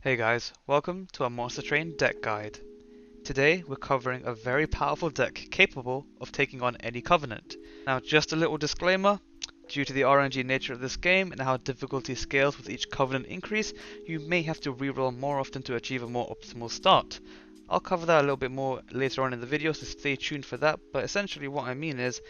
Hey guys, welcome to our Monster Train deck guide. Today we're covering a very powerful deck capable of taking on any Covenant. Now just a little disclaimer, due to the RNG nature of this game and how difficulty scales with each Covenant increase, you may have to reroll more often to achieve a more optimal start. I'll cover that a little bit more later on in the video, so stay tuned for that, but essentially what I mean is,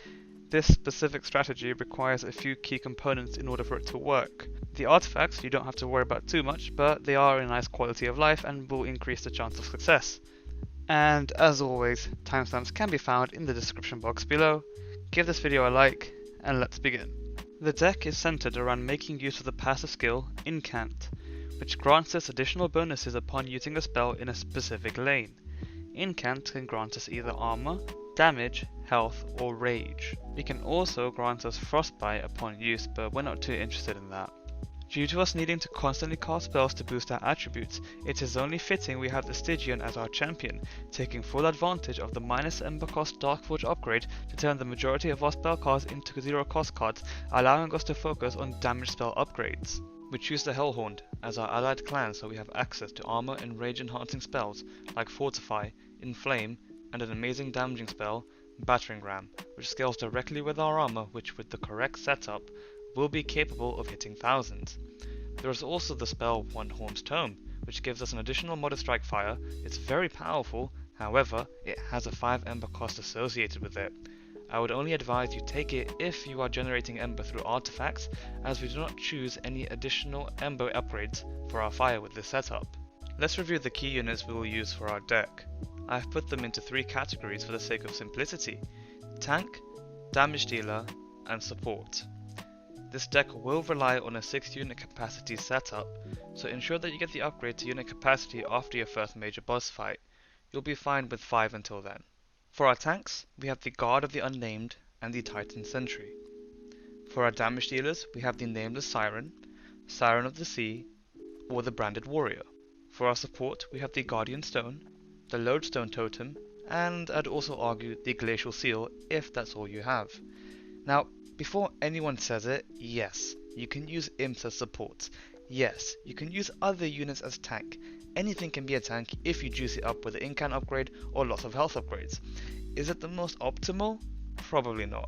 this specific strategy requires a few key components in order for it to work. The artifacts you don't have to worry about too much, but they are a nice quality of life and will increase the chance of success. And as always, timestamps can be found in the description box below. Give this video a like, and let's begin. The deck is centered around making use of the passive skill Incant, which grants us additional bonuses upon using a spell in a specific lane. Incant can grant us either armor, damage, health, or rage. It can also grant us frostbite upon use, but we're not too interested in that. Due to us needing to constantly cast spells to boost our attributes, it is only fitting we have the Stygian as our champion, taking full advantage of the minus Ember cost Darkforge upgrade to turn the majority of our spell cards into zero cost cards, allowing us to focus on damage spell upgrades. We choose the Hellhorn as our allied clan so we have access to armor and rage enhancing spells like Fortify, Enflame, and an amazing damaging spell, Battering, which scales directly with our armor, which with the correct setup will be capable of hitting thousands. There is also the spell Onehorn's Tome, which gives us an additional modest strike fire. It's very powerful, however, it has a 5 Ember cost associated with it. I would only advise you take it if you are generating Ember through artifacts, as we do not choose any additional Ember upgrades for our fire with this setup. Let's review the key units we will use for our deck. I have put them into 3 categories for the sake of simplicity: tank, damage dealer, and support. This deck will rely on a 6 unit capacity setup, so ensure that you get the upgrade to unit capacity after your first major boss fight. You'll be fine with 5 until then. For our tanks, we have the Guard of the Unnamed and the Titan Sentry. For our damage dealers, we have the Nameless Siren, Siren of the Sea, or the Branded Warrior. For our support, we have the Guardian Stone, the Lodestone Totem, and I'd also argue the Glacial Seal if that's all you have. Now, before anyone says it, yes, you can use imps as support. Yes, you can use other units as tank. Anything can be a tank if you juice it up with the Incant upgrade or lots of health upgrades. Is it the most optimal? Probably not.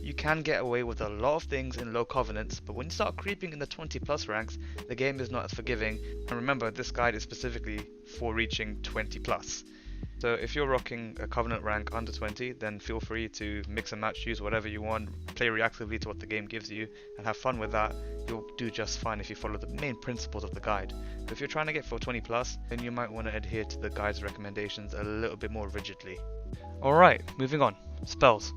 You can get away with a lot of things in low covenants, but when you start creeping in the 20 plus ranks, the game is not as forgiving, and remember this guide is specifically for reaching 20 plus. So if you're rocking a Covenant rank under 20, then feel free to mix and match, use whatever you want, play reactively to what the game gives you, and have fun with that. You'll do just fine if you follow the main principles of the guide. But if you're trying to get for 20 plus, then you might want to adhere to the guide's recommendations a little bit more rigidly. Alright, moving on. Spells.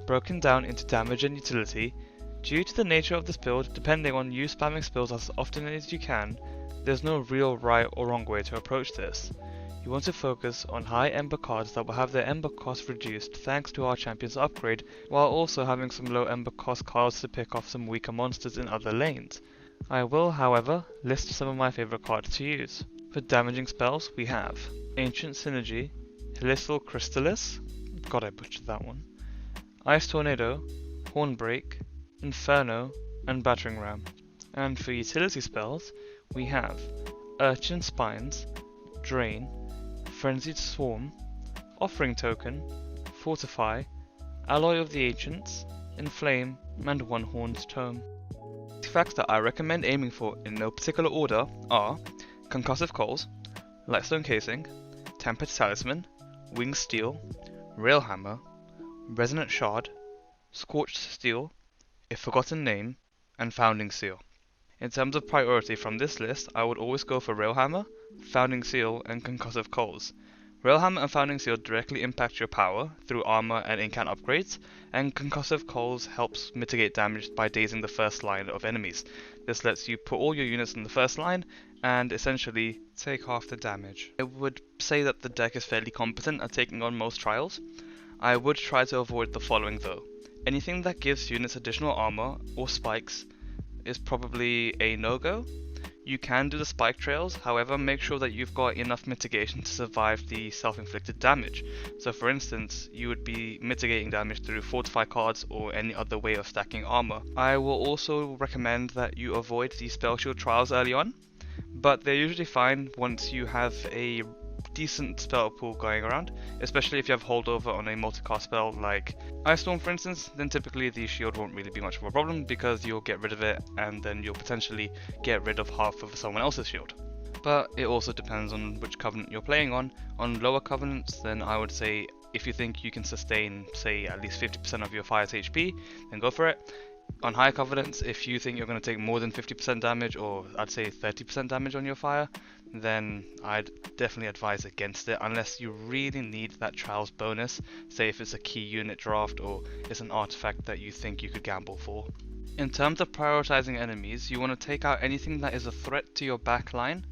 Broken down into damage and utility, due to the nature of this build, depending on you spamming spells as often as you can, there's no real right or wrong way to approach this. You want to focus on high Ember cards that will have their Ember cost reduced thanks to our champion's upgrade, while also having some low Ember cost cards to pick off some weaker monsters in other lanes. I will, however, list some of my favourite cards to use. For damaging spells, we have Ancient Synergy, Helical Crystalis, God I butchered that one, Ice Tornado, Hornbreak, Inferno, and Battering. And for utility spells, we have Urchin Spines, Drain, Frenzied Swarm, Offering Token, Fortify, Alloy of the Ancients, Enflame, and Onehorn's Tome. Artifacts that I recommend aiming for in no particular order are Concussive Coals, Lightstone Casing, Tempered Talisman, Winged Steel, Railhammer, Resonant Shard, Scorched Steel, A Forgotten Name, and Founding Seal. In terms of priority from this list, I would always go for Railhammer, Founding Seal, and Concussive Coals. Railhammer and Founding Seal directly impact your power through armor and incant upgrades, and Concussive Coals helps mitigate damage by dazing the first line of enemies. This lets you put all your units in the first line and essentially take half the damage. I would say that the deck is fairly competent at taking on most trials. I would try to avoid the following though. Anything that gives units additional armor or spikes is probably a no-go. You can do the spike trails, however make sure that you've got enough mitigation to survive the self-inflicted damage. So for instance, you would be mitigating damage through Fortify cards or any other way of stacking armor. I will also recommend that you avoid the spell shield trials early on. but they're usually fine once you have a decent spell pool going around, especially if you have holdover on a multicast spell like Ice Storm for instance. Then typically the shield won't really be much of a problem because you'll get rid of it and then you'll potentially get rid of half of someone else's shield. But it also depends on which covenant you're playing on. On lower covenants, then I would say if you think you can sustain, say, at least 50% of your fire's HP, then go for it. On higher covenants, if you think you're going to take more than 50% damage, or I'd say 30% damage on your fire, then I'd definitely advise against it, unless you really need that trials bonus, say if it's a key unit draft or it's an artifact that you think you could gamble for. In terms of prioritizing enemies, you want to take out anything that is a threat to your backline,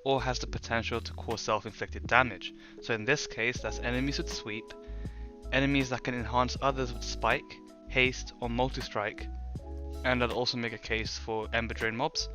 or has the potential to cause self-inflicted damage. So in this case, that's enemies with sweep, enemies that can enhance others with spike, haste, or multi-strike, and I'd also make a case for Ember Drain mobs.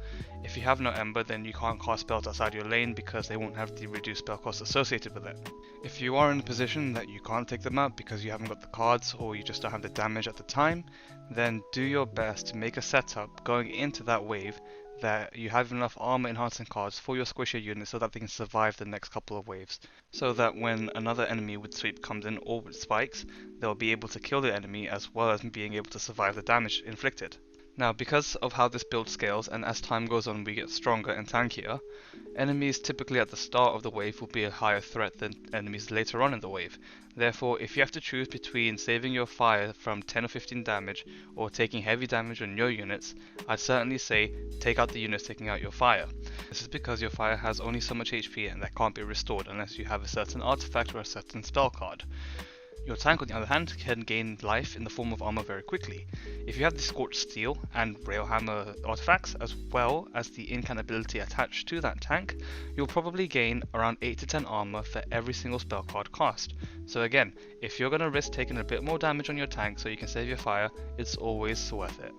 If you have no Ember, then you can't cast spells outside your lane because they won't have the reduced spell cost associated with it. If you are in a position that you can't take them out because you haven't got the cards or you just don't have the damage at the time, then do your best to make a setup going into that wave that you have enough armor enhancing cards for your squishier units so that they can survive the next couple of waves. So that when another enemy with sweep comes in or with spikes, they'll be able to kill the enemy as well as being able to survive the damage inflicted. Now, because of how this build scales and as time goes on we get stronger and tankier, enemies typically at the start of the wave will be a higher threat than enemies later on in the wave. Therefore, if you have to choose between saving your fire from 10 or 15 damage or taking heavy damage on your units, I'd certainly say take out the units taking out your fire. This is because your fire has only so much HP and that can't be restored unless you have a certain artifact or a certain spell card. Your tank, on the other hand, can gain life in the form of armor very quickly. If you have the Scorched Steel and Railhammer artifacts, as well as the Incant ability attached to that tank, you'll probably gain around 8 to 10 armor for every single spell card cast. So again, if you're going to risk taking a bit more damage on your tank so you can save your fire, it's always worth it.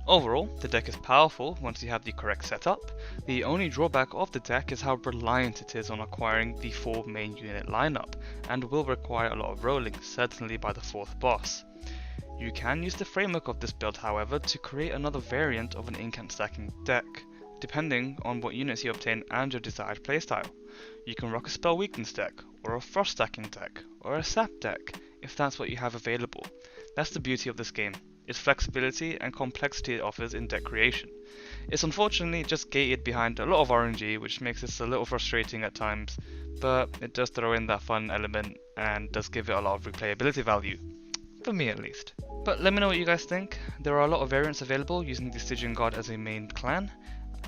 Overall, the deck is powerful once you have the correct setup. The only drawback of the deck is how reliant it is on acquiring the 4 main unit lineup, and will require a lot of rolling, certainly by the 4th boss. You can use the framework of this build, however, to create another variant of an incant stacking deck, depending on what units you obtain and your desired playstyle. You can rock a spell weakness deck, or a frost stacking deck, or a sap deck, if that's what you have available. That's the beauty of this game. Its flexibility and complexity it offers in deck creation. It's unfortunately just gated behind a lot of RNG, which makes this a little frustrating at times, but it does throw in that fun element and does give it a lot of replayability value, for me at least. But let me know what you guys think. There are a lot of variants available using the Stygian god as a main clan.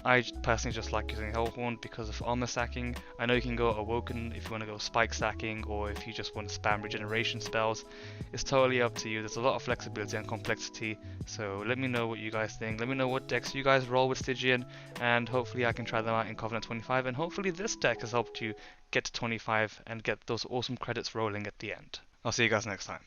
I personally just like using Onehorn because of armor stacking. I know you can go Awoken if you want to go spike stacking, or if you just want to spam regeneration spells. It's totally up to you. There's a lot of flexibility and complexity, so let me know what you guys think. Let me know what decks you guys roll with Stygian, and hopefully I can try them out in Covenant 25, and hopefully this deck has helped you get to 25 and get those awesome credits rolling at the end. I'll see you guys next time.